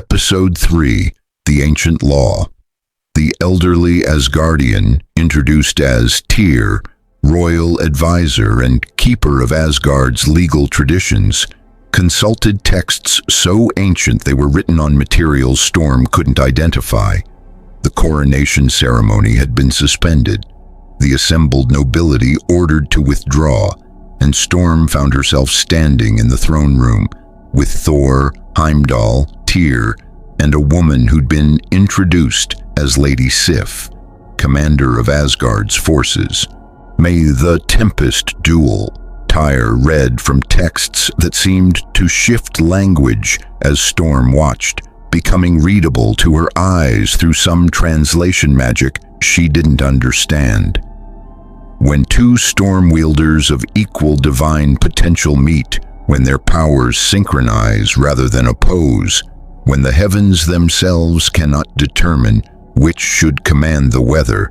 Episode 3, The Ancient Law. The elderly Asgardian, introduced as Tyr, royal advisor and keeper of Asgard's legal traditions, consulted texts so ancient they were written on materials Storm couldn't identify. The coronation ceremony had been suspended, the assembled nobility ordered to withdraw, and Storm found herself standing in the throne room with Thor, Heimdall, Tyr, and a woman who'd been introduced as Lady Sif, commander of Asgard's forces. May the Tempest duel, Tyr read from texts that seemed to shift language as Storm watched, becoming readable to her eyes through some translation magic she didn't understand. When two storm wielders of equal divine potential meet, when their powers synchronize rather than oppose, when the heavens themselves cannot determine which should command the weather,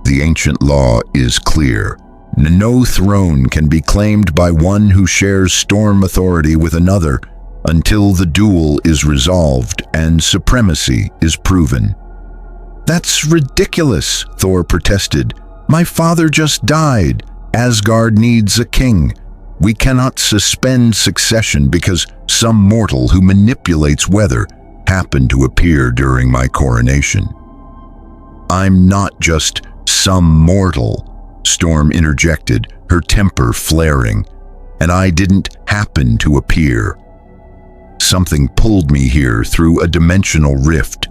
the ancient law is clear. No throne can be claimed by one who shares storm authority with another until the duel is resolved and supremacy is proven. "That's ridiculous," Thor protested. "My father just died. Asgard needs a king. We cannot suspend succession because some mortal who manipulates weather happened to appear during my coronation." "I'm not just some mortal," Storm interjected, her temper flaring, "and I didn't happen to appear. Something pulled me here through a dimensional rift.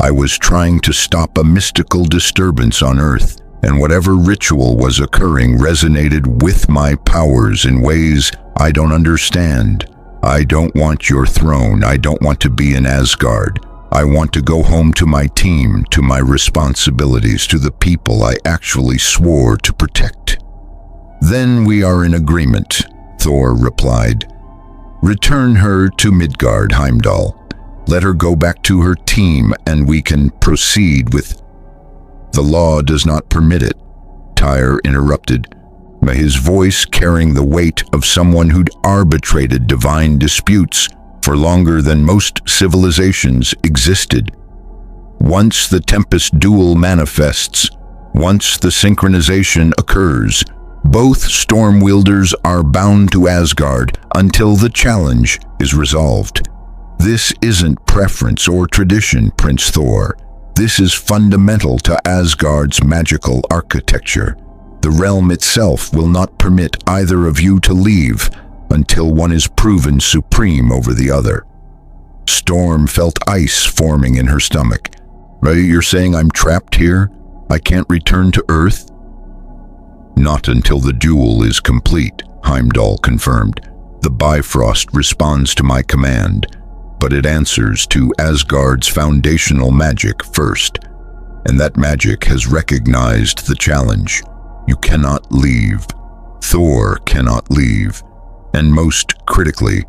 I was trying to stop a mystical disturbance on Earth, and whatever ritual was occurring resonated with my powers in ways I don't understand. I don't want your throne. I don't want to be in Asgard. I want to go home to my team, to my responsibilities, to the people I actually swore to protect." "Then we are in agreement," Thor replied. "Return her to Midgard, Heimdall. Let her go back to her team and we can proceed with—" "The law does not permit it," Tyr interrupted, his voice carrying the weight of someone who'd arbitrated divine disputes for longer than most civilizations existed. "Once the Tempest duel manifests, once the synchronization occurs, both storm wielders are bound to Asgard until the challenge is resolved. This isn't preference or tradition, Prince Thor. This is fundamental to Asgard's magical architecture. The realm itself will not permit either of you to leave until one is proven supreme over the other." Storm felt ice forming in her stomach. "You're saying I'm trapped here? I can't return to Earth?" "Not until the duel is complete," Heimdall confirmed. "The Bifrost responds to my command, but it answers to Asgard's foundational magic first, and that magic has recognized the challenge. You cannot leave. Thor cannot leave. And most critically,"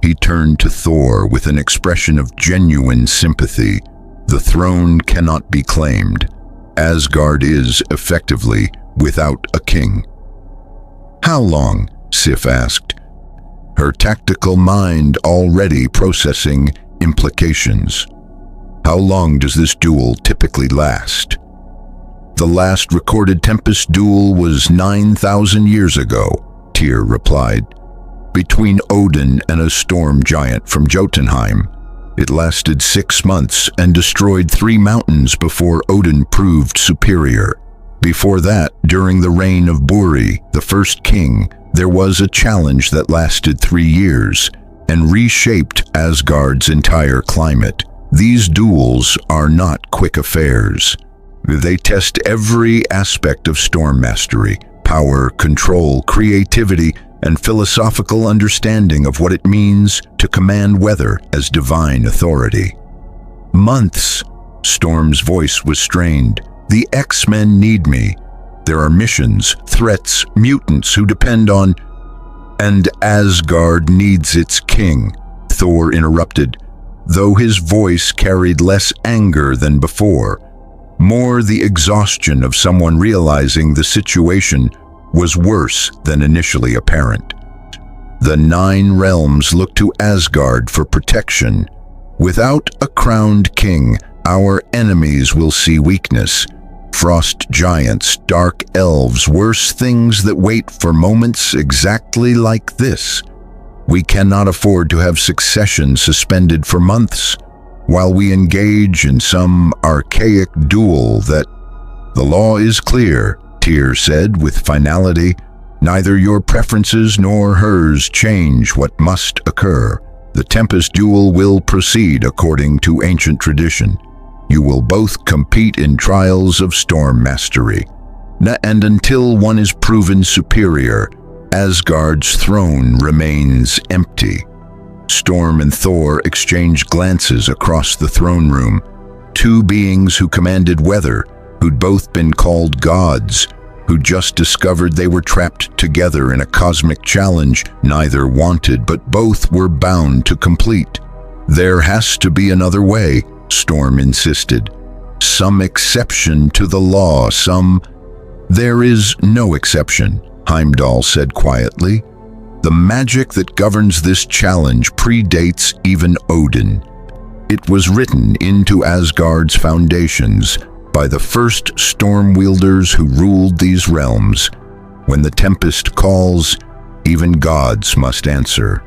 he turned to Thor with an expression of genuine sympathy, "the throne cannot be claimed. Asgard is, effectively, without a king." "How long?" Sif asked, her tactical mind already processing implications. "How long does this duel typically last?" "The last recorded Tempest duel was 9,000 years ago," Tyr replied, "between Odin and a storm giant from Jotunheim. It lasted 6 months and destroyed 3 mountains before Odin proved superior. Before that, during the reign of Buri, the first king, there was a challenge that lasted 3 years and reshaped Asgard's entire climate. These duels are not quick affairs. They test every aspect of storm mastery, power, control, creativity, and philosophical understanding of what it means to command weather as divine authority." "Months," Storm's voice was strained. "The X-Men need me. There are missions, threats, mutants who depend on—" "And Asgard needs its king," Thor interrupted, though his voice carried less anger than before, more the exhaustion of someone realizing the situation was worse than initially apparent. "The 9 realms look to Asgard for protection. Without a crowned king, our enemies will see weakness. Frost giants, dark elves, worse things that wait for moments exactly like this. We cannot afford to have succession suspended for months, while we engage in some archaic duel that... The law is clear, Tyr said with finality. Neither your preferences nor hers change what must occur. The Tempest duel will proceed according to ancient tradition. You will both compete in trials of storm mastery. And until one is proven superior, Asgard's throne remains empty. Storm and Thor exchanged glances across the throne room. Two beings who commanded weather, who'd both been called gods, who just discovered they were trapped together in a cosmic challenge neither wanted but both were bound to complete. There has to be another way, Storm insisted. Some exception to the law, There is no exception, Heimdall said quietly. The magic that governs this challenge predates even Odin. It was written into Asgard's foundations by the first storm wielders who ruled these realms. When the tempest calls, even gods must answer.